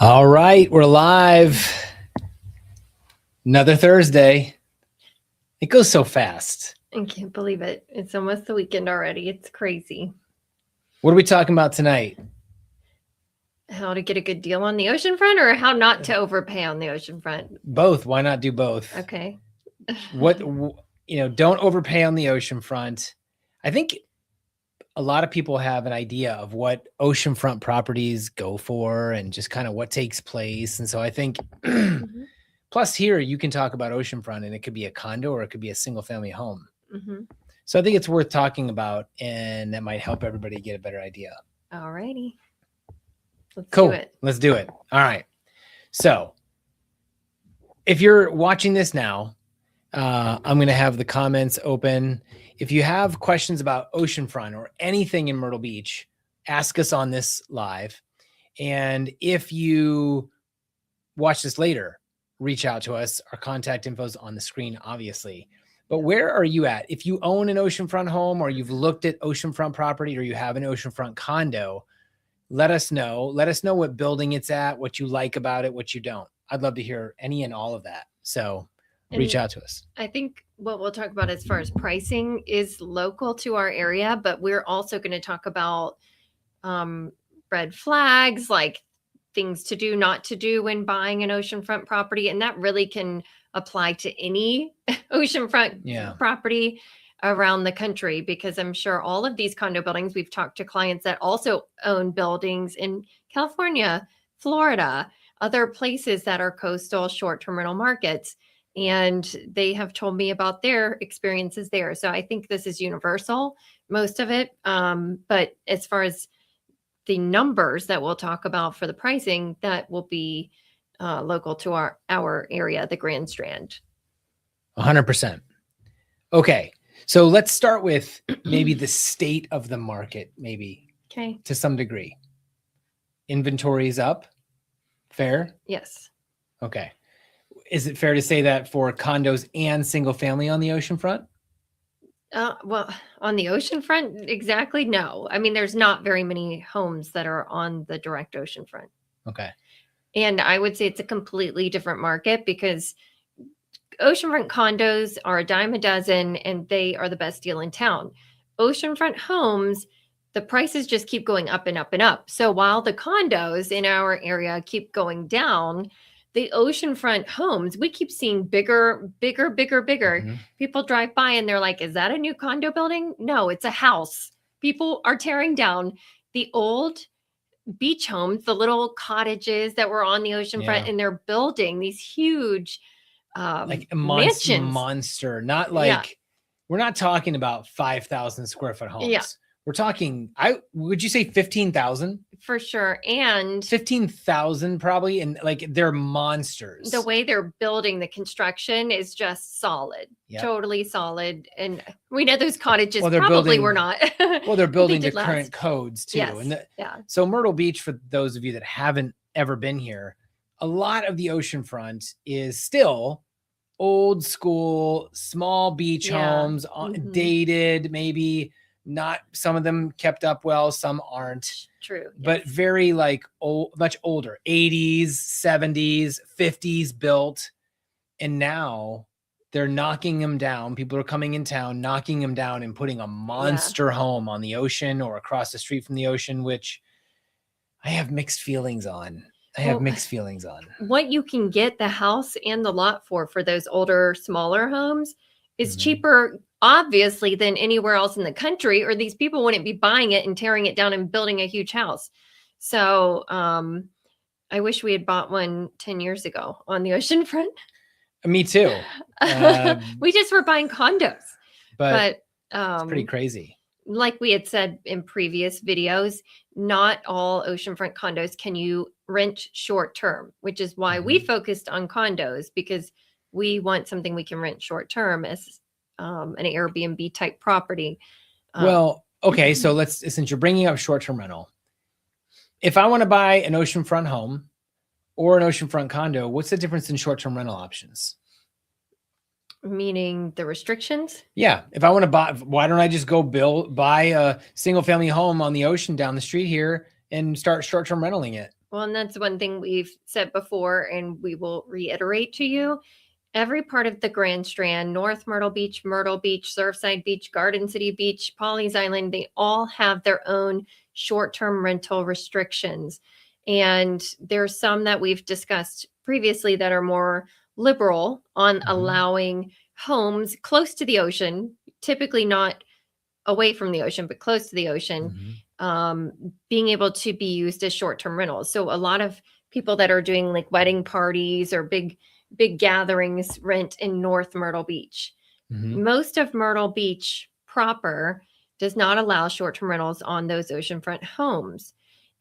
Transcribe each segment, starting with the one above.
All right, we're live. Another Thursday. It goes so fast. I can't believe it. It's almost the weekend already. It's crazy. What are we talking about tonight? How to get a good deal on the oceanfront or how not to overpay on the oceanfront? Both. Why not do both? Okay. Don't overpay on the oceanfront. I think a lot of people have an idea of what oceanfront properties go for and just kind of what takes place. And so I think plus here you can talk about oceanfront and it could be a condo or it could be a single family home. So I think it's worth talking about and that might help everybody get a better idea. All righty. Let's Cool. do it. Let's do it. All right. So if you're watching this now, I'm going to have the comments open. If you have questions about oceanfront or anything in Myrtle Beach, ask us on this live. And if you watch this later, reach out to us. Our contact info is on the screen, obviously. But where are you at? If you own an oceanfront home or you've looked at oceanfront property or you have an oceanfront condo, let us know. Let us know what building it's at, what you like about it, what you don't. I'd love to hear any and all of that. So reach out to us. I think what we'll talk about as far as pricing is local to our area, but we're also going to talk about red flags, like things to do, not to do when buying an oceanfront property. And that really can apply to any oceanfront property around the country, because I'm sure all of these condo buildings, we've talked to clients that also own buildings in California, Florida, other places that are coastal short-term rental markets. And they have told me about their experiences there. So I think this is universal, most of it. But as far as the numbers that we'll talk about for the pricing, that will be local to our area, the Grand Strand. 100%. Okay. So let's start with maybe the state of the market, maybe. Okay. To some degree. Inventory is up. Fair? Yes. Okay. Is it fair to say that for condos and single family on the oceanfront? Well, on the oceanfront, exactly. No. I mean, there's not very many homes that are on the direct oceanfront. Okay. And I would say it's a completely different market because oceanfront condos are a dime a dozen and they are the best deal in town. Oceanfront homes, the prices just keep going up and up and up. So while the condos in our area keep going down, the oceanfront homes, we keep seeing bigger. People drive by and they're like, is that a new condo building? No, it's a house. People are tearing down the old beach homes, the little cottages that were on the oceanfront, and they're building these huge like a mansions. monster, not like we're not talking about 5,000 square foot homes. Yeah. We're talking, would you say 15,000? For sure. And 15,000 probably. And like they're monsters. The way they're building the construction is just solid, totally solid. And we know those cottages probably were not. Well, they're building to current codes too. Yes. And so Myrtle Beach, for those of you that haven't ever been here, a lot of the oceanfront is still old school, small beach homes, dated, maybe not, some of them kept up well, some aren't. True. But very like old, much older, 80s, 70s, 50s built. And now they're knocking them down. People are coming in town, knocking them down and putting a monster home on the ocean or across the street from the ocean, which I have mixed feelings on. What you can get the house and the lot for those older, smaller homes is cheaper, obviously, than anywhere else in the country, or these people wouldn't be buying it and tearing it down and building a huge house. So I wish we had bought one 10 years ago on the oceanfront. Me too. We just were buying condos. But it's pretty crazy. Like we had said in previous videos, not all oceanfront condos can you rent short term, which is why we focused on condos, because we want something we can rent short term as an Airbnb type property. Well, okay. So since you're bringing up short-term rental, if I want to buy an oceanfront home or an oceanfront condo, what's the difference in short-term rental options? Meaning the restrictions? Yeah. If I want to buy, why don't I just go buy a single family home on the ocean down the street here and start short-term rentaling it? Well, and that's one thing we've said before, and we will reiterate to you. Every part of the Grand Strand, North Myrtle Beach, Surfside Beach, Garden City Beach, Pawleys Island, they all have their own short-term rental restrictions. And there's some that we've discussed previously that are more liberal on allowing homes close to the ocean, typically not away from the ocean, but close to the ocean, being able to be used as short-term rentals. So a lot of people that are doing like wedding parties or big gatherings rent in North Myrtle Beach. Most of Myrtle Beach proper does not allow short-term rentals on those oceanfront homes.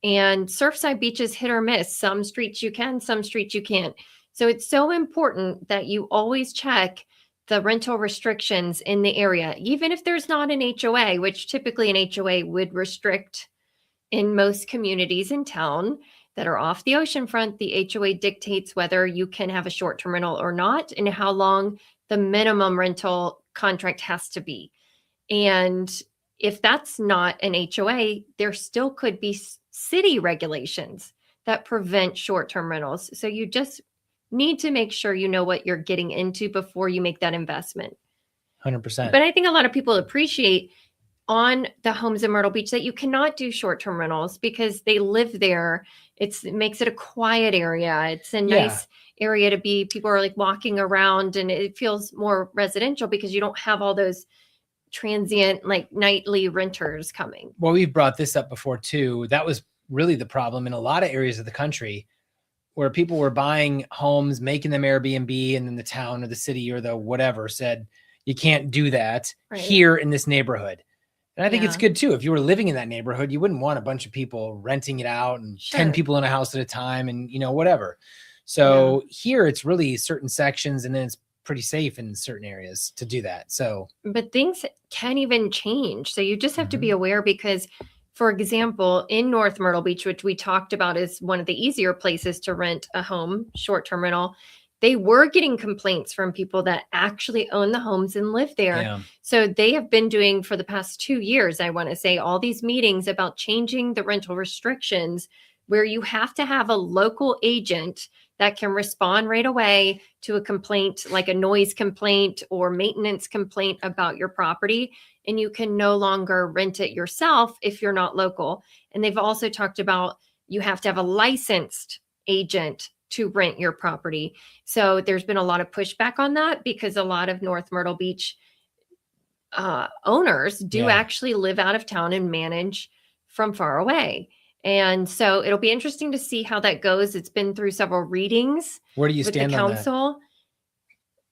And Surfside Beach is hit or miss. Some streets you can, some streets you can't. So it's so important that you always check the rental restrictions in the area, even if there's not an HOA, which typically an HOA would restrict in most communities in town that are off the oceanfront. The HOA dictates whether you can have a short-term rental or not and how long the minimum rental contract has to be. And if that's not an HOA, there still could be city regulations that prevent short-term rentals. So you just need to make sure you know what you're getting into before you make that investment. 100%. But I think a lot of people appreciate on the homes in Myrtle Beach that you cannot do short-term rentals because they live there. It makes it a quiet area. It's a nice area to be. People are like walking around and it feels more residential because you don't have all those transient, like nightly renters coming. Well, we've brought this up before too. That was really the problem in a lot of areas of the country where people were buying homes, making them Airbnb, and then the town or the city or the whatever said, you can't do that here in this neighborhood. And I think it's good too. If you were living in that neighborhood, you wouldn't want a bunch of people renting it out and 10 people in a house at a time and, you know, whatever. So here it's really certain sections and then it's pretty safe in certain areas to do that. So, but things can even change. So you just have to be aware because, for example, in North Myrtle Beach, which we talked about is one of the easier places to rent a home, short-term rental, they were getting complaints from people that actually own the homes and live there. Yeah. So they have been doing for the past 2 years, I want to say, all these meetings about changing the rental restrictions where you have to have a local agent that can respond right away to a complaint, like a noise complaint or maintenance complaint about your property. And you can no longer rent it yourself if you're not local. And they've also talked about you have to have a licensed agent to rent your property. So there's been a lot of pushback on that because a lot of North Myrtle Beach owners do actually live out of town and manage from far away. And so it'll be interesting to see how that goes. It's been through several readings. Where do you stand on council?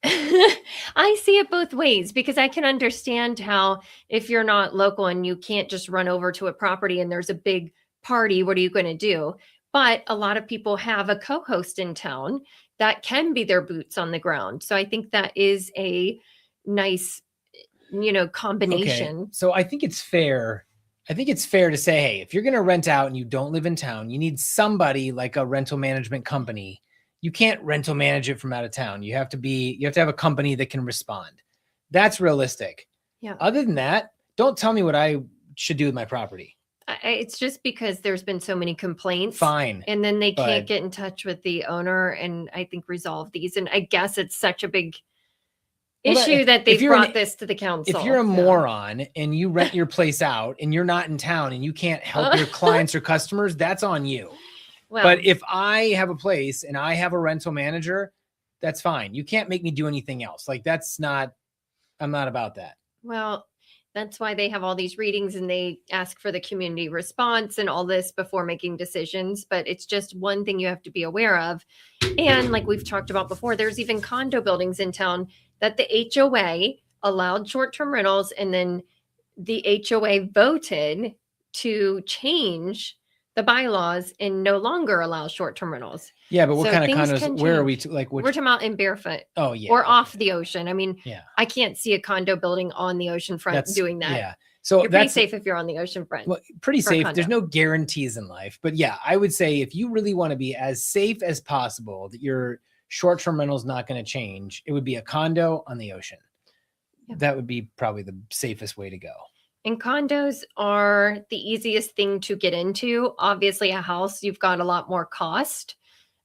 I see it both ways because I can understand how if you're not local and you can't just run over to a property and there's a big party, what are you going to do? But a lot of people have a co-host in town that can be their boots on the ground. So I think that is a nice, combination. Okay. So I think it's fair. I think it's fair to say, hey, if you're going to rent out and you don't live in town, you need somebody like a rental management company. You can't rental manage it from out of town. You have to have a company that can respond. That's realistic. Yeah. Other than that, don't tell me what I should do with my property. It's just because there's been so many complaints. Fine. And then they can't get in touch with the owner and I think resolve these. And I guess it's such a big issue that they've brought this to the council. If you're a moron and you rent your place out and you're not in town and you can't help your clients or customers, that's on you. Well, but if I have a place and I have a rental manager, that's fine. You can't make me do anything else. Like I'm not about that. Well, that's why they have all these readings and they ask for the community response and all this before making decisions. But it's just one thing you have to be aware of. And like we've talked about before, there's even condo buildings in town that the HOA allowed short-term rentals. And then the HOA voted to change the bylaws and no longer allow short-term rentals. Yeah, but what kind of condos? Where are we? We're talking about in Barefoot. Oh yeah, or off the ocean. I mean, I can't see a condo building on the ocean front doing that. Yeah, so you're pretty safe if you're on the ocean front. Well, pretty safe. There's no guarantees in life, but yeah, I would say if you really want to be as safe as possible, that your short-term rental is not going to change, it would be a condo on the ocean. Yep. That would be probably the safest way to go. And condos are the easiest thing to get into. Obviously, a house, you've got a lot more cost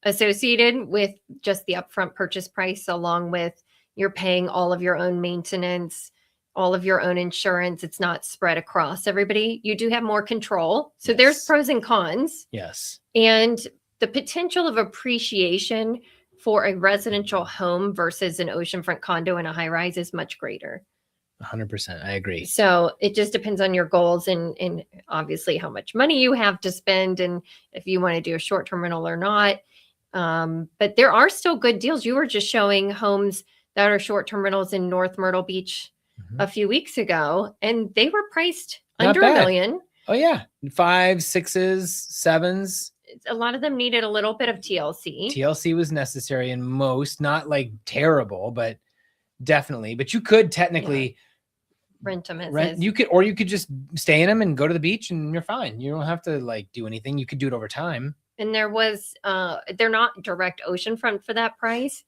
associated with just the upfront purchase price, along with you're paying all of your own maintenance, all of your own insurance. It's not spread across everybody. You do have more control. So there's Yes. pros and cons. Yes. And the potential of appreciation for a residential home versus an oceanfront condo in a high rise is much greater. 100%. I agree. So it just depends on your goals and obviously how much money you have to spend and if you want to do a short-term rental or not. But there are still good deals. You were just showing homes that are short-term rentals in North Myrtle Beach a few weeks ago, and they were priced Not under bad. $1 million. Oh yeah. 5s, 6s, 7s. A lot of them needed a little bit of TLC. TLC was necessary in most, not like terrible, but definitely. But you could technically Rent them as rent. is. You could just stay in them and go to the beach, and you're fine. You don't have to like do anything. You could do it over time. And there was, they're not direct oceanfront for that price,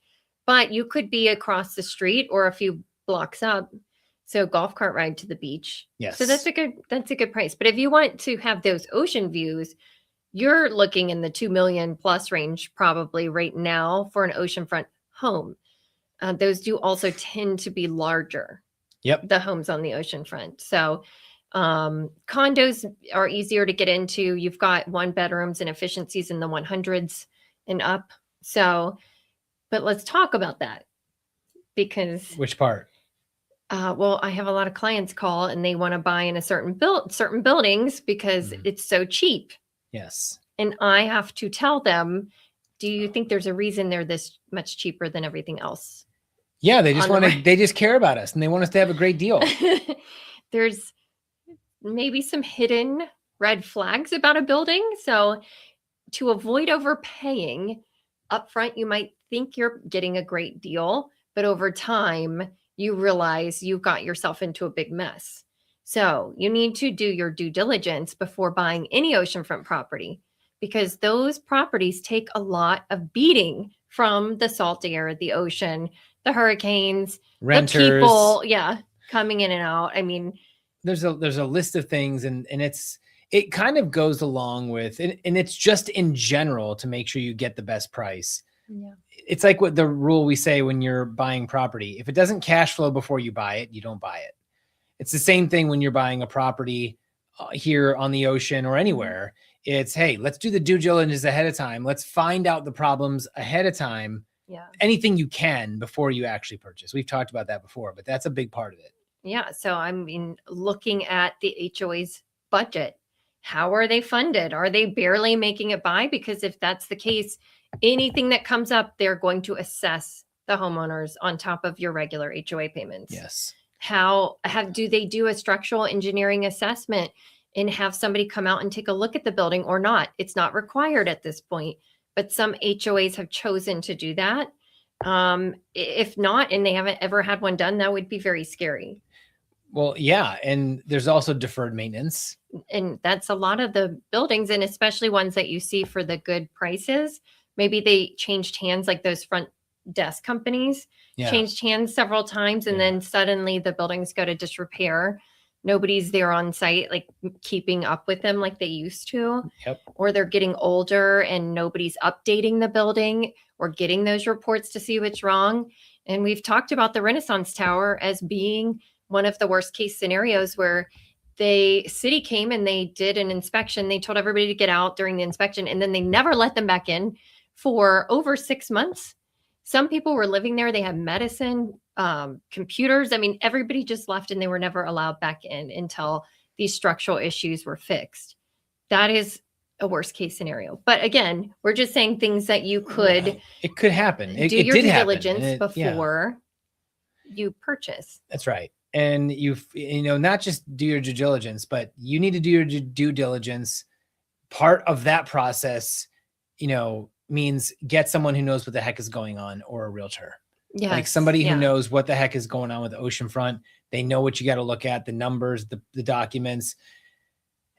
but you could be across the street or a few blocks up. So golf cart ride to the beach. Yes. So that's a good price. But if you want to have those ocean views, you're looking in the 2 million plus range probably right now for an oceanfront home. Those do also tend to be larger. Yep. The homes on the oceanfront. So condos are easier to get into. You've got 1-bedrooms and efficiencies in the 100s and up. So, but let's talk about that because Which part? well, I have a lot of clients call and they want to buy in a certain buildings because it's so cheap. Yes. And I have to tell them, do you think there's a reason they're this much cheaper than everything else? Yeah, they just want to. They just care about us, and they want us to have a great deal. There's maybe some hidden red flags about a building. So to avoid overpaying upfront, you might think you're getting a great deal, but over time, you realize you've got yourself into a big mess. So you need to do your due diligence before buying any oceanfront property because those properties take a lot of beating from the salt air, the ocean, the hurricanes, Renters, the people, coming in and out. I mean, there's a list of things, and it kind of goes along with, and it's just in general to make sure you get the best price. Yeah. It's like what the rule we say when you're buying property: if it doesn't cash flow before you buy it, you don't buy it. It's the same thing when you're buying a property here on the ocean or anywhere. It's, hey, let's do the due diligence ahead of time. Let's find out the problems ahead of time. Yeah. Anything you can before you actually purchase. We've talked about that before, but that's a big part of it. Yeah. So I mean, looking at the HOA's budget, how are they funded? Are they barely making it by? Because if that's the case, anything that comes up, they're going to assess the homeowners on top of your regular HOA payments. Yes. Do they do a structural engineering assessment and have somebody come out and take a look at the building or not? It's not required at this point, but some HOAs have chosen to do that. If not, and they haven't ever had one done, that would be very scary. Well, yeah. And there's also deferred maintenance. And that's a lot of the buildings, and especially ones that you see for the good prices. Maybe they changed hands, like those front desk companies changed hands several times, and then suddenly the buildings go to disrepair. Nobody's there on site, like keeping up with them like they used to. Yep. Or they're getting older and nobody's updating the building or getting those reports to see what's wrong. And we've talked about the Renaissance Tower as being one of the worst case scenarios where the city came and they did an inspection. They told everybody to get out during the inspection, and then they never let them back in for over 6 months. Some people were living there. They had medicine, computers. I mean, everybody just left and they were never allowed back in until these structural issues were fixed. That is a worst case scenario. But again, we're just saying things that you could. It could happen. Do your due diligence before you purchase. That's right. And not just do your due diligence, but you need to do your due diligence. Part of that process, means get someone who knows what the heck is going on, or a realtor. Yes, like somebody who knows what the heck is going on with the oceanfront. They know what you got to look at, the numbers, the documents.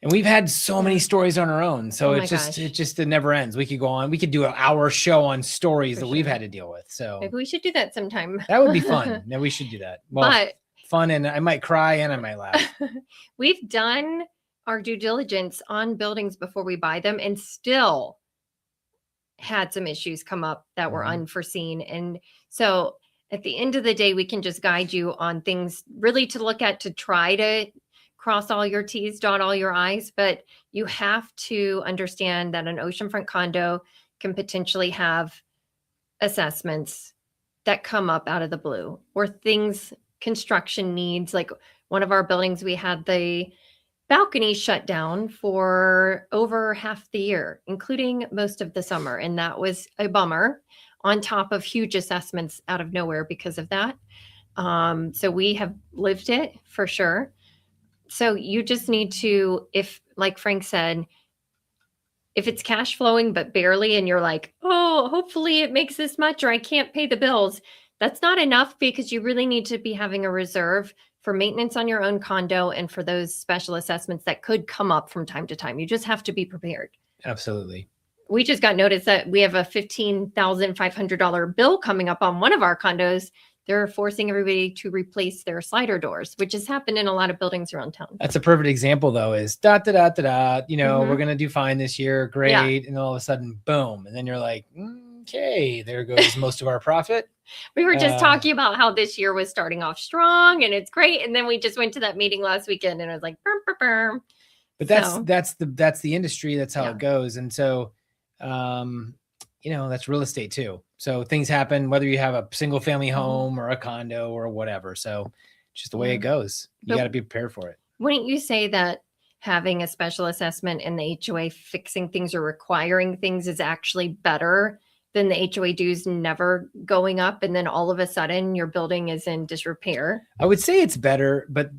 And we've had so many stories on our own. So it never ends. We could go on. We could do an hour show on stories that we've had to deal with. So maybe we should do that sometime. That would be fun. No, we should do that. Well, but fun, and I might cry and I might laugh. We've done our due diligence on buildings before we buy them and still had some issues come up that were unforeseen. And so at the end of the day, we can just guide you on things really to look at, to try to cross all your T's, dot all your I's. But you have to understand that an oceanfront condo can potentially have assessments that come up out of the blue, or things, construction needs. Like one of our buildings, we had the balcony shut down for over half the year, including most of the summer. And that was a bummer, on top of huge assessments out of nowhere because of that. So we have lived it for sure. So you just need to, if, like Frank said, if it's cash flowing but barely, and you're like, oh, hopefully it makes this much, or I can't pay the bills, that's not enough, because you really need to be having a reserve for maintenance on your own condo and for those special assessments that could come up from time to time. You just have to be prepared. Absolutely. We just got notice that we have a $15,500 bill coming up on one of our condos. They're forcing everybody to replace their slider doors, which has happened in a lot of buildings around town. That's a perfect example, though, is we're going to do fine this year. Great. Yeah. And all of a sudden, boom. And then you're like, okay, there goes most of our profit. We were just talking about how this year was starting off strong and it's great. And then we just went to that meeting last weekend and I was like, burm, burm, burm. But that's the industry. That's how it goes. And so, that's real estate too. So things happen, whether you have a single family home or a condo or whatever. So just the way it goes, you got to be prepared for it. Wouldn't you say that having a special assessment and the HOA fixing things or requiring things is actually better than the HOA dues never going up, and then all of a sudden your building is in disrepair? I would say it's better, but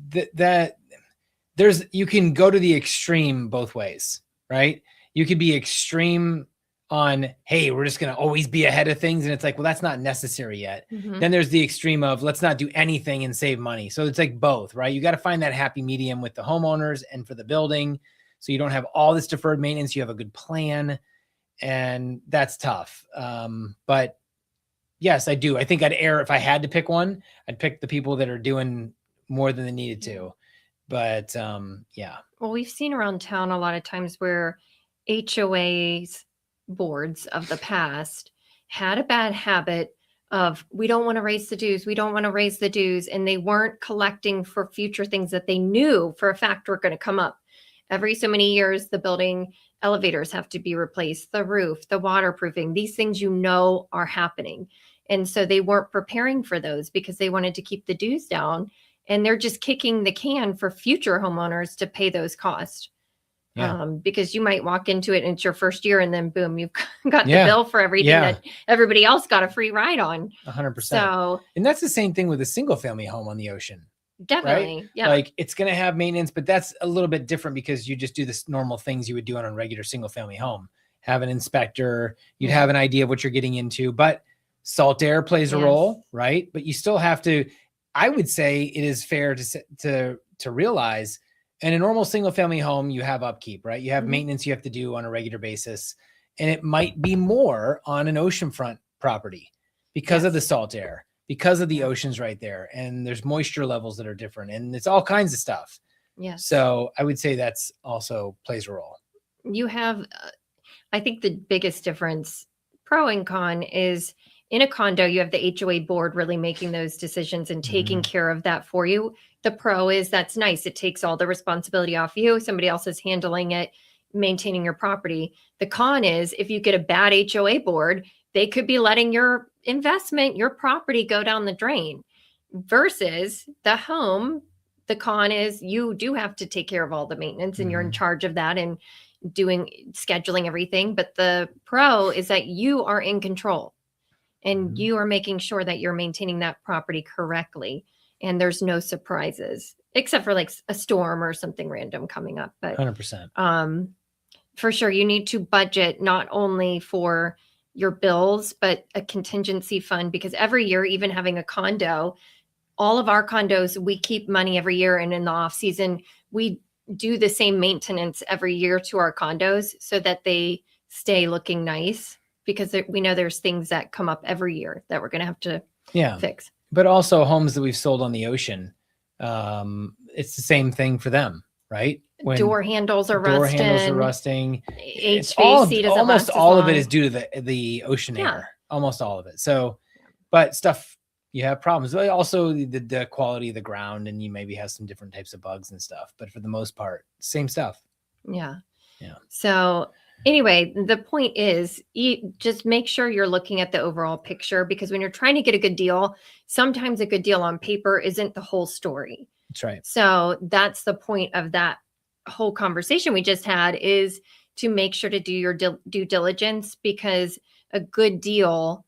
you can go to the extreme both ways, right? You could be extreme on, hey, we're just going to always be ahead of things. And it's like, well, that's not necessary yet. Then there's the extreme of, let's not do anything and save money. So it's like both, right? You got to find that happy medium with the homeowners and for the building. So you don't have all this deferred maintenance. You have a good plan. And that's tough. But yes, I do. I think I'd err if I had to pick one. I'd pick the people that are doing more than they needed to. But yeah. Well, we've seen around town a lot of times where HOAs boards of the past had a bad habit of, we don't want to raise the dues. We don't want to raise the dues. And they weren't collecting for future things that they knew for a fact were going to come up. Every so many years, the building elevators have to be replaced, the roof, the waterproofing, these things are happening. And so they weren't preparing for those because they wanted to keep the dues down, and they're just kicking the can for future homeowners to pay those costs. Yeah. Because you might walk into it and it's your first year and then boom, you've got the bill for everything that everybody else got a free ride on. 100%. So, and that's the same thing with a single family home on the ocean. Definitely. Right? Yeah. Like it's going to have maintenance, but that's a little bit different because you just do the normal things you would do on a regular single family home. Have an inspector, you'd have an idea of what you're getting into, but salt air plays a role, right? But you still have to, I would say it is fair to realize in a normal single family home, you have upkeep, right? You have maintenance you have to do on a regular basis. And it might be more on an oceanfront property because of the salt air, because of the oceans right there. And there's moisture levels that are different and it's all kinds of stuff. Yeah. So I would say that's also plays a role. You have, I think the biggest difference, pro and con, is in a condo, you have the HOA board really making those decisions and taking care of that for you. The pro is that's nice. It takes all the responsibility off you. Somebody else is handling it, maintaining your property. The con is if you get a bad HOA board, they could be letting your investment, your property go down the drain. Versus the home, the con is you do have to take care of all the maintenance and you're in charge of that and scheduling everything. But the pro is that you are in control and you are making sure that you're maintaining that property correctly. And there's no surprises except for like a storm or something random coming up. But 100%. For sure, you need to budget not only for your bills, but a contingency fund, because every year, even having a condo, all of our condos, we keep money every year. And in the off season, we do the same maintenance every year to our condos so that they stay looking nice, because we know there's things that come up every year that we're going to have to fix. But also homes that we've sold on the ocean, It's the same thing for them, right? When Door handles are door rusting. handles are rusting, it's HVAC doesn't almost last as all of it long. is due to the ocean Yeah. air, almost all of it. So, but stuff you have problems. But also the quality of the ground, and you maybe have some different types of bugs and stuff. But for the most part, same stuff. Yeah. Yeah. So anyway, the point is just make sure you're looking at the overall picture, because when you're trying to get a good deal, sometimes a good deal on paper isn't the whole story. That's right. So that's the point of that whole conversation we just had, is to make sure to do your due diligence, because a good deal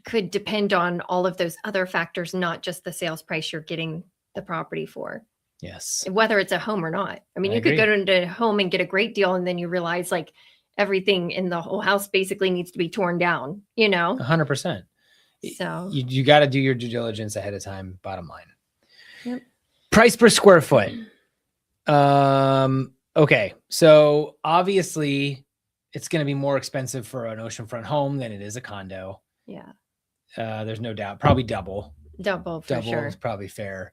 could depend on all of those other factors, not just the sales price you're getting the property for. Yes. Whether it's a home or not. I mean, I you could agree. go into a home and get a great deal, and then you realize like everything in the whole house basically needs to be torn down, 100%. So You got to do your due diligence ahead of time, bottom line. Yep. Price per square foot. Okay. So obviously it's going to be more expensive for an oceanfront home than it is a condo. yeah, There's no doubt, probably double double for sure. is probably fair.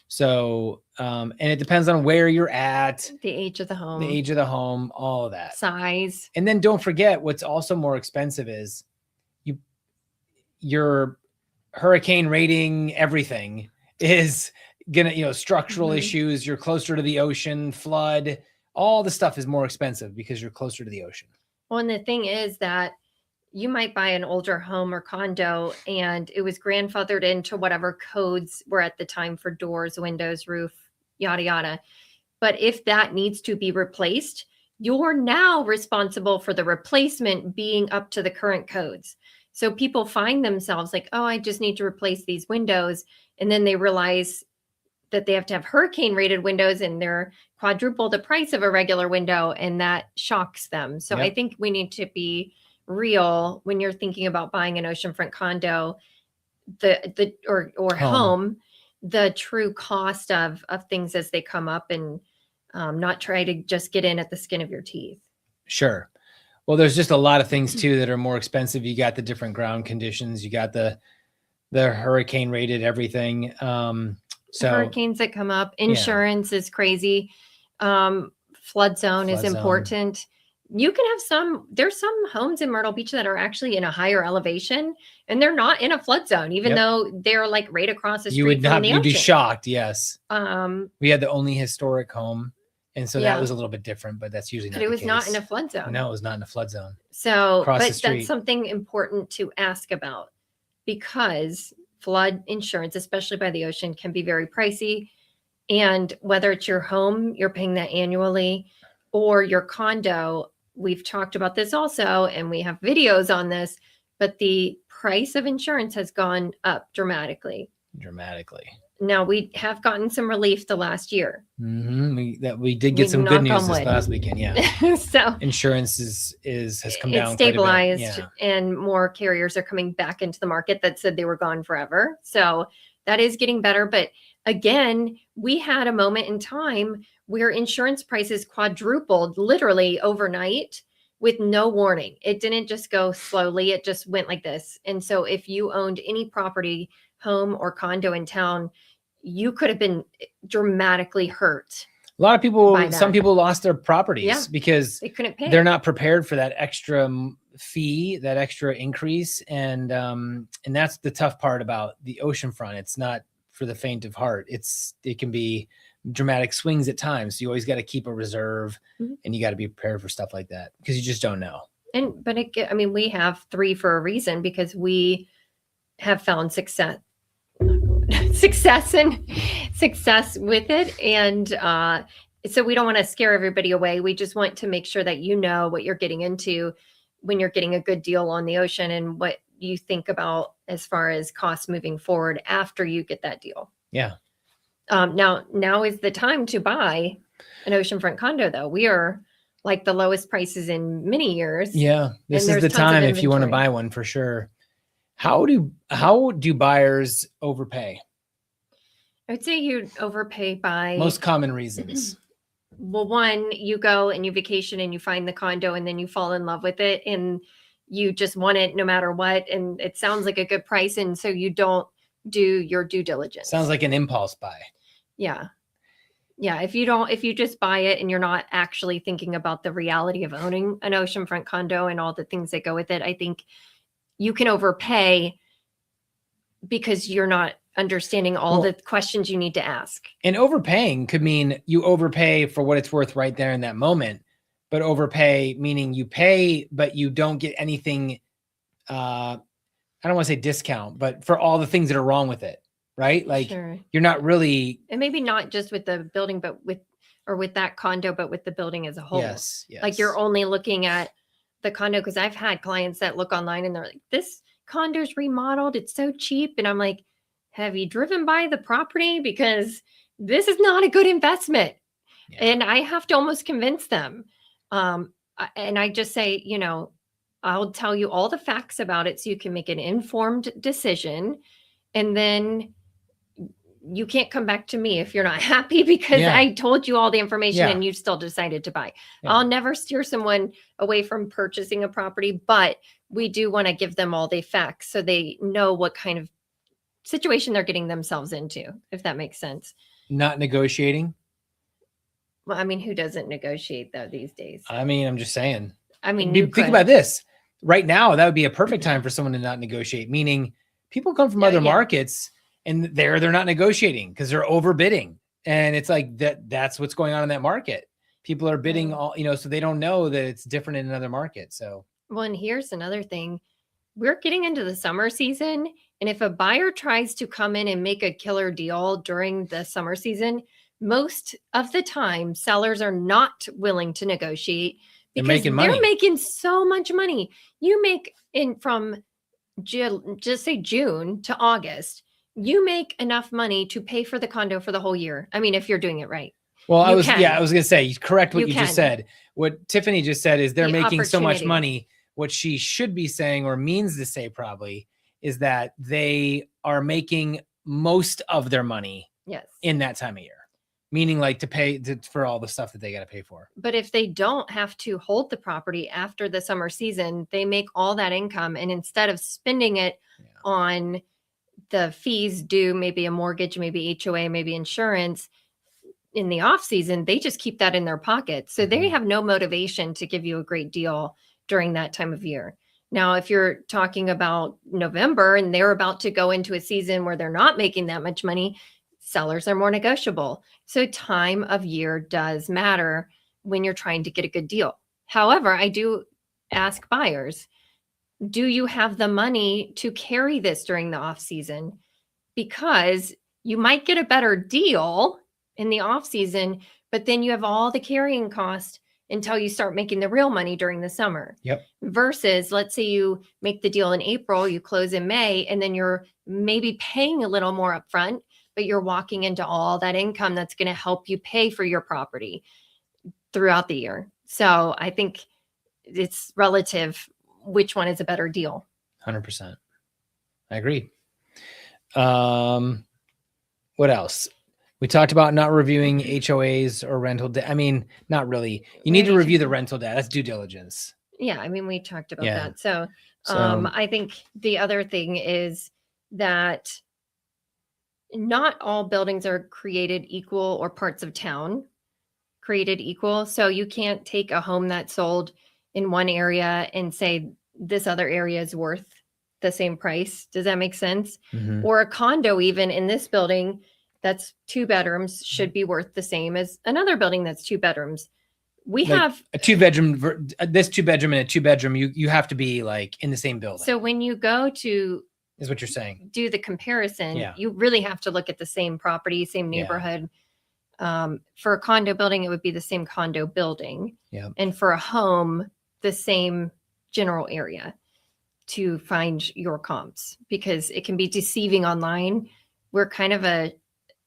So, and it depends on where you're at, The age of the home, all of that. size. And then don't forget, what's also more expensive is your hurricane rating, everything is gonna, structural Mhm. issues. You're closer to the ocean, flood, all the stuff is more expensive because you're closer to the ocean. Well, and the thing is that you might buy an older home or condo and it was grandfathered into whatever codes were at the time for doors, windows, roof, yada, yada. But if that needs to be replaced, you're now responsible for the replacement being up to the current codes. So people find themselves like, oh, I just need to replace these windows. And then they realize that they have to have hurricane rated windows and they're quadruple the price of a regular window, and that shocks them. So I Yep. think we need to be real when you're thinking about buying an oceanfront condo, or home, the true cost of things as they come up, and not try to just get in at the skin of your teeth. Sure. Well, there's just a lot of things too that are more expensive. You got the different ground conditions. You got the hurricane rated everything. So Hurricanes that come up, insurance is crazy. Flood zone is important. You can have there's some homes in Myrtle Beach that are actually in a higher elevation and they're not in a flood zone, even though they're like right across the street from the ocean. You'd be shocked. Yes. We had the only historic home. And so that was a little bit different, but that's usually not the case. But it was not in a flood zone. No, it was not in a flood zone. So, but that's something important to ask about, because flood insurance, especially by the ocean, can be very pricey. And whether it's your home, you're paying that annually, or your condo, we've talked about this also, and we have videos on this, but the price of insurance has gone up dramatically. Now we have gotten some relief the last year. Mm-hmm. We did get some good news this last weekend. Yeah. So insurance has come down. It's stabilized, and more carriers are coming back into the market that said they were gone forever. So that is getting better. But again, we had a moment in time where insurance prices quadrupled literally overnight with no warning. It didn't just go slowly. It just went like this. And so if you owned any property, home or condo in town, you could have been dramatically hurt. A lot of people, some people lost their properties because they couldn't pay. They're not prepared for that extra fee, that extra increase. And that's the tough part about the oceanfront. It's not for the faint of heart. It can be dramatic swings at times. So you always got to keep a reserve, and you got to be prepared for stuff like that because you just don't know. But we have 3 for a reason, because we have found success with it. And so we don't want to scare everybody away. We just want to make sure that you know what you're getting into when you're getting a good deal on the ocean, and what you think about as far as costs moving forward after you get that deal. Yeah. Now is the time to buy an oceanfront condo, though. We are like the lowest prices in many years. Yeah. This is the time if you want to buy one, for sure. How do buyers overpay? I would say you overpay by most common reasons. Well, one, you go and you vacation and you find the condo and then you fall in love with it and you just want it no matter what. And it sounds like a good price. And so you don't do your due diligence. Sounds like an impulse buy. Yeah. Yeah. If you just buy it and you're not actually thinking about the reality of owning an oceanfront condo and all the things that go with it, I think you can overpay because you're not understanding all the questions you need to ask. And overpaying could mean you overpay for what it's worth right there in that moment, but overpay meaning you pay, but you don't get anything. I don't want to say discount, but for all the things that are wrong with it, right? Like you're not really, and maybe not just with the building, but with that condo, but with the building as a whole. Yes. Like you're only looking at the condo. Cause I've had clients that look online and they're like, this condo's remodeled. It's so cheap. And I'm like, have you driven by the property? Because this is not a good investment. Yeah. And I have to almost convince them. And I just say, I'll tell you all the facts about it so you can make an informed decision. And then you can't come back to me if you're not happy because I told you all the information and you still decided to buy. Yeah. I'll never steer someone away from purchasing a property, but we do want to give them all the facts so they know what kind of situation they're getting themselves into, if that makes sense. Not negotiating? Well, I mean, who doesn't negotiate though these days? I mean, I'm just saying. I mean, think about this. Right now, that would be a perfect time for someone to not negotiate, meaning people come from other markets and they're not negotiating because they're overbidding. And it's like that's what's going on in that market. People are bidding all, so they don't know that it's different in another market. So, well, and here's another thing. We're getting into the summer season. And if a buyer tries to come in and make a killer deal during the summer season, most of the time sellers are not willing to negotiate because they're making so much money. You make from just say June to August, you make enough money to pay for the condo for the whole year. I mean, if you're doing it right. Well, I was going to say, correct what you just said. What Tiffany just said is they're making so much money. What she should be saying, or means to say probably, is that they are making most of their money in that time of year. Meaning like to pay for all the stuff that they got to pay for. But if they don't have to hold the property after the summer season, they make all that income. And instead of spending it on the fees due, maybe a mortgage, maybe HOA, maybe insurance in the off season, they just keep that in their pocket. So they have no motivation to give you a great deal during that time of year. Now, if you're talking about November and they're about to go into a season where they're not making that much money, sellers are more negotiable. So time of year does matter when you're trying to get a good deal. However, I do ask buyers, do you have the money to carry this during the off season? Because you might get a better deal in the off season, but then you have all the carrying cost until you start making the real money during the summer. Yep. Versus, let's say you make the deal in April, you close in May, and then you're maybe paying a little more upfront, but you're walking into all that income that's going to help you pay for your property throughout the year. So I think it's relative which one is a better deal. 100%. I agree. What else? We talked about not reviewing HOAs or rental debt. I mean, not really. You need to review the rental debt. That's due diligence. Yeah. I mean, we talked about that. So I think the other thing is that not all buildings are created equal or parts of town created equal. So you can't take a home that's sold in one area and say this other area is worth the same price. Does that make sense? Mm-hmm. Or a condo, even in this building that's 2 bedrooms, should be worth the same as another building that's 2 bedrooms. We have a 2-bedroom, this 2-bedroom and a 2-bedroom. You have to be like in the same building. So when you go to, is what you're saying, do the comparison, you really have to look at the same property, same neighborhood. For a condo building, it would be the same condo building. Yeah. And for a home, the same general area to find your comps, because it can be deceiving online. We're kind of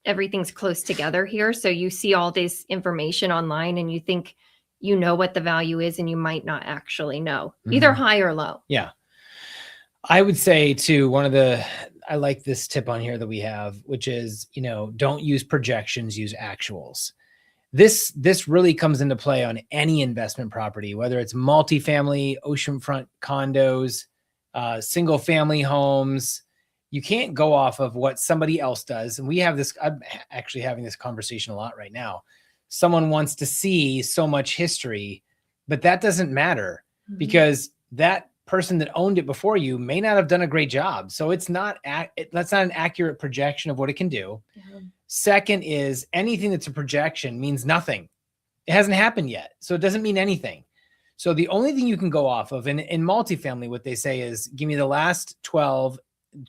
everything's close together here. So you see all this information online and you think you know what the value is, and you might not actually know, either high or low. Yeah. I would say too, I like this tip on here that we have, which is, don't use projections, use actuals. This really comes into play on any investment property, whether it's multifamily, oceanfront condos, single family homes. You can't go off of what somebody else does. And we have this, I'm actually having this conversation a lot right now. Someone wants to see so much history, but that doesn't matter because that person that owned it before you may not have done a great job. So it's not, that's not an accurate projection of what it can do. Second is anything that's a projection means nothing. It hasn't happened yet. So it doesn't mean anything. So the only thing you can go off of in multifamily, what they say is give me the last 12,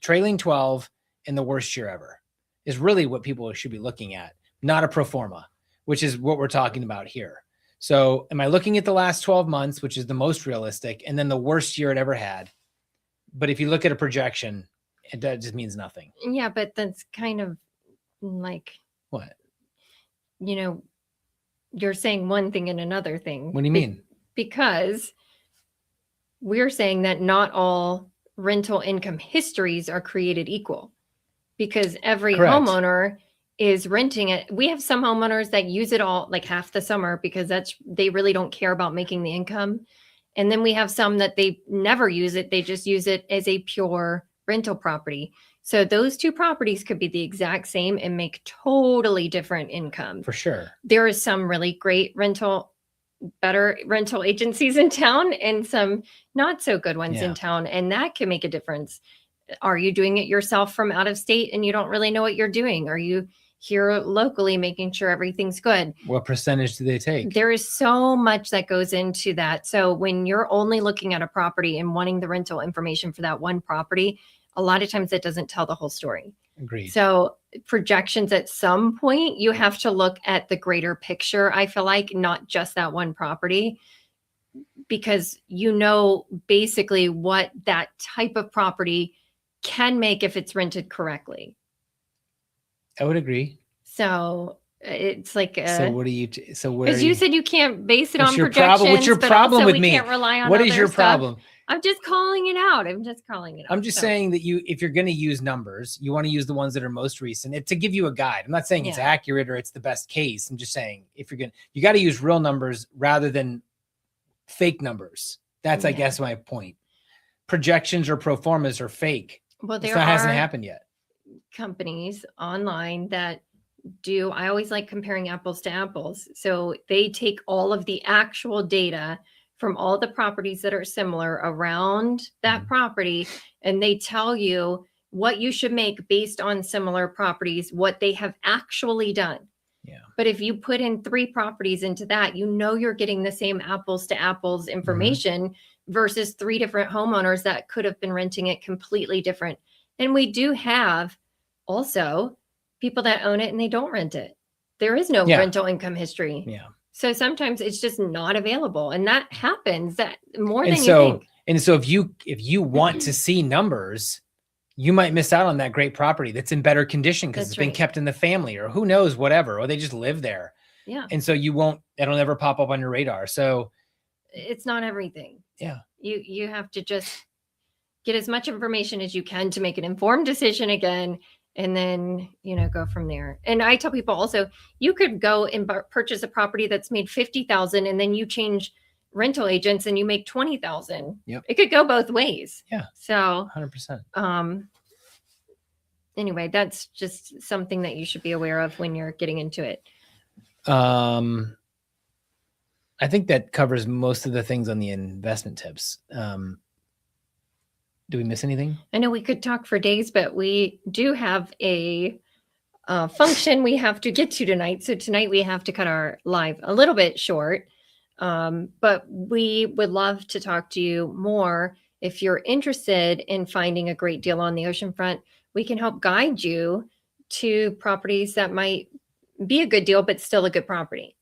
trailing 12 and the worst year ever is really what people should be looking at, not a pro forma, which is what we're talking about here. So am I looking at the last 12 months, which is the most realistic, and then the worst year it ever had? But if you look at a projection, that just means nothing. Yeah, but that's kind of like, what? You know, you're saying one thing and another thing. What do you mean? Because we're saying that not all rental income histories are created equal, because every Correct. homeowner is renting it. We have some homeowners that use it all like half the summer because they really don't care about making the income. And then we have some that they never use it. They just use it as a pure rental property. So those two properties could be the exact same and make totally different income. For sure. There is some really great better rental agencies in town and some not so good ones in town. And that can make a difference. Are you doing it yourself from out of state and you don't really know what you're doing? Are you here locally making sure everything's good? What percentage do they take? There is so much that goes into that. So when you're only looking at a property and wanting the rental information for that one property, a lot of times it doesn't tell the whole story. Agreed. So projections at some point, you have to look at the greater picture, I feel like, not just that one property, because you know basically what that type of property can make if it's rented correctly. I would agree. So it's like so what do you because you said you can't base it on projections. What's your problem with me? Can't rely on what is your stuff. problem? I'm just calling it out. I'm just saying that if you're going to use numbers, you want to use the ones that are most recent to give you a guide. I'm not saying it's accurate or it's the best case. I'm just saying you got to use real numbers rather than fake numbers. That's, I guess, my point. Projections or pro formas are fake. Well, hasn't happened yet. Companies online that do, I always like comparing apples to apples. So they take all of the actual data from all the properties that are similar around that property, and they tell you what you should make based on similar properties, what they have actually done. Yeah. But if you put in 3 properties into that, you know you're getting the same apples to apples information versus 3 different homeowners that could have been renting it completely different. And we do have also people that own it and they don't rent it. There is no rental income history. Yeah. So sometimes it's just not available, and that happens more than you think. And so if you want to see numbers, you might miss out on that great property that's in better condition because it's been kept in the family, or who knows, whatever, or they just live there. Yeah. And so it'll never pop up on your radar. So it's not everything. Yeah. You have to just get as much information as you can to make an informed decision again. And then, go from there. And I tell people also, you could go and purchase a property that's made $50,000 and then you change rental agents and you make $20,000. Yep. It could go both ways. Yeah. So 100%. Anyway, that's just something that you should be aware of when you're getting into it. I think that covers most of the things on the investment tips. Do we miss anything? I know we could talk for days, but we do have a function we have to get to tonight. So tonight we have to cut our live a little bit short, but we would love to talk to you more. If you're interested in finding a great deal on the oceanfront, we can help guide you to properties that might be a good deal, but still a good property.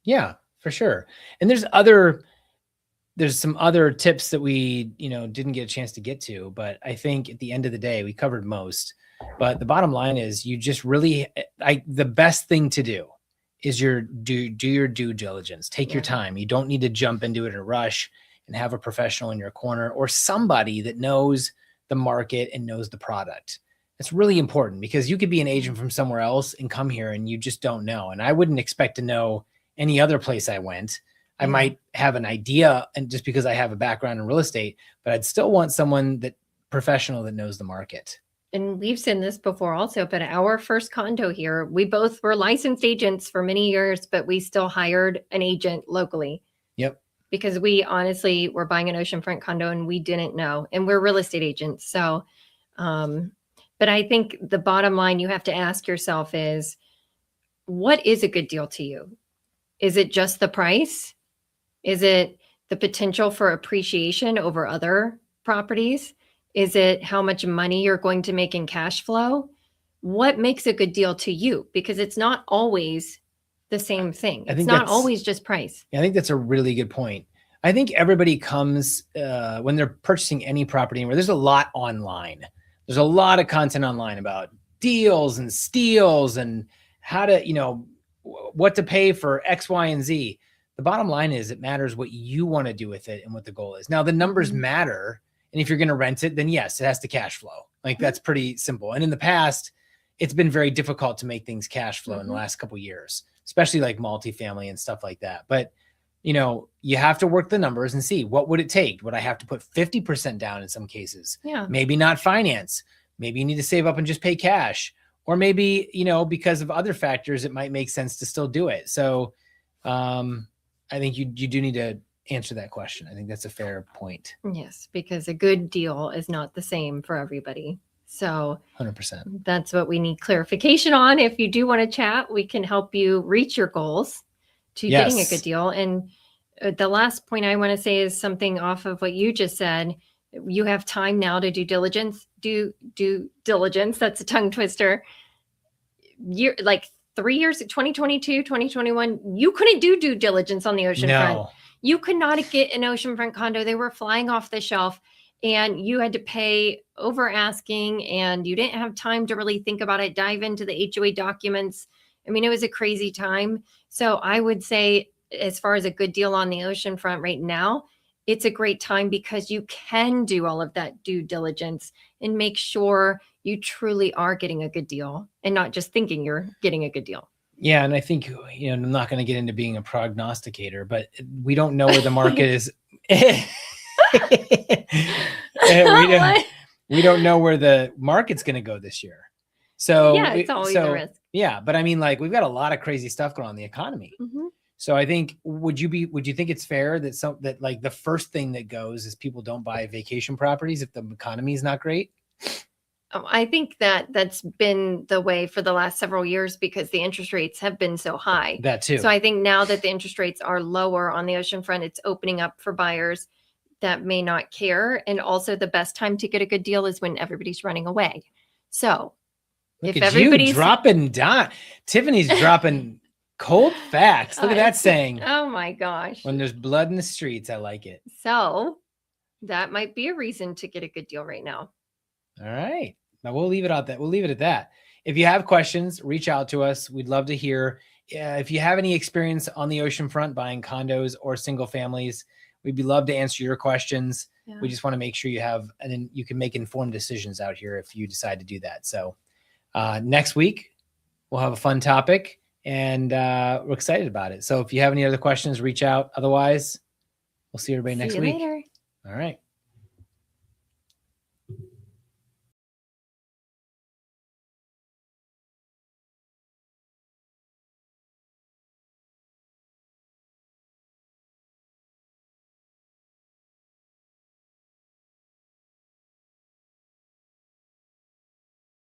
Yeah, for sure. And there's some other tips that we, didn't get a chance to get to, but I think at the end of the day, we covered most. But the bottom line is you just really, the best thing to do is do your due diligence. Take your time. You don't need to jump into it in a rush and have a professional in your corner or somebody that knows the market and knows the product. It's really important because you could be an agent from somewhere else and come here and you just don't know. And I wouldn't expect to know any other place I went. I might have an idea, and just because I have a background in real estate, but I'd still want someone professional that knows the market. and we've seen this before also, but our first condo here, we both were licensed agents for many years, but we still hired an agent locally. Yep. Because we honestly were buying an oceanfront condo and we didn't know, and we're real estate agents. So, but I think the bottom line you have to ask yourself is, what is a good deal to you? Is it just the price? Is it the potential for appreciation over other properties? Is it how much money you're going to make in cash flow? What makes a good deal to you? Because it's not always the same thing. It's not always just price. I think that's a really good point. I think everybody comes when they're purchasing any property where there's a lot online. There's a lot of content online about deals and steals and how to, what to pay for X, Y, and Z. The bottom line is it matters what you want to do with it and what the goal is. Now, the numbers matter. And if you're going to rent it, then yes, it has to cash flow. Like that's pretty simple. And in the past, it's been very difficult to make things cash flow in the last couple of years, especially like multifamily and stuff like that. But, you have to work the numbers and see what would it take? Would I have to put 50% down in some cases? Yeah. Maybe not finance. Maybe you need to save up and just pay cash. Or maybe, because of other factors, it might make sense to still do it. So I think you do need to answer that question. I think that's a fair point. Yes, because a good deal is not the same for everybody. So 100%. That's what we need clarification on. If you do want to chat, we can help you reach your goals to getting a good deal. And the last point I want to say is something off of what you just said. You have time now to do diligence. Do diligence. That's a tongue twister. You're like 3 years, 2022, 2021, you couldn't do due diligence on the oceanfront. No. You could not get an oceanfront condo. They were flying off the shelf and you had to pay over asking and you didn't have time to really think about it, dive into the HOA documents. I mean, it was a crazy time. So I would say as far as a good deal on the oceanfront right now, it's a great time because you can do all of that due diligence and make sure you truly are getting a good deal and not just thinking you're getting a good deal. Yeah. And I think, I'm not going to get into being a prognosticator, but we don't know where the market is. we don't know where the market's going to go this year. So yeah, it's always a risk. Yeah. But I mean, like we've got a lot of crazy stuff going on in the economy. Mm-hmm. So I think, would you think it's fair that like the first thing that goes is people don't buy vacation properties if the economy is not great? I think that's been the way for the last several years because the interest rates have been so high. That too. So I think now that the interest rates are lower on the oceanfront, it's opening up for buyers that may not care. And also the best time to get a good deal is when everybody's running away. So Look if everybody's dropping down, Tiffany's dropping cold facts. Look at that saying. Oh my gosh. When there's blood in the streets, I like it. So that might be a reason to get a good deal right now. All right. Now we'll leave it at that. We'll leave it at that. If you have questions, reach out to us. We'd love to hear. If you have any experience on the oceanfront buying condos or single families, we'd be love to answer your questions. Yeah. We just want to make sure you have, and then you can make informed decisions out here if you decide to do that. So next week we'll have a fun topic and we're excited about it. So if you have any other questions, reach out. Otherwise, we'll see everybody next week. Later. All right.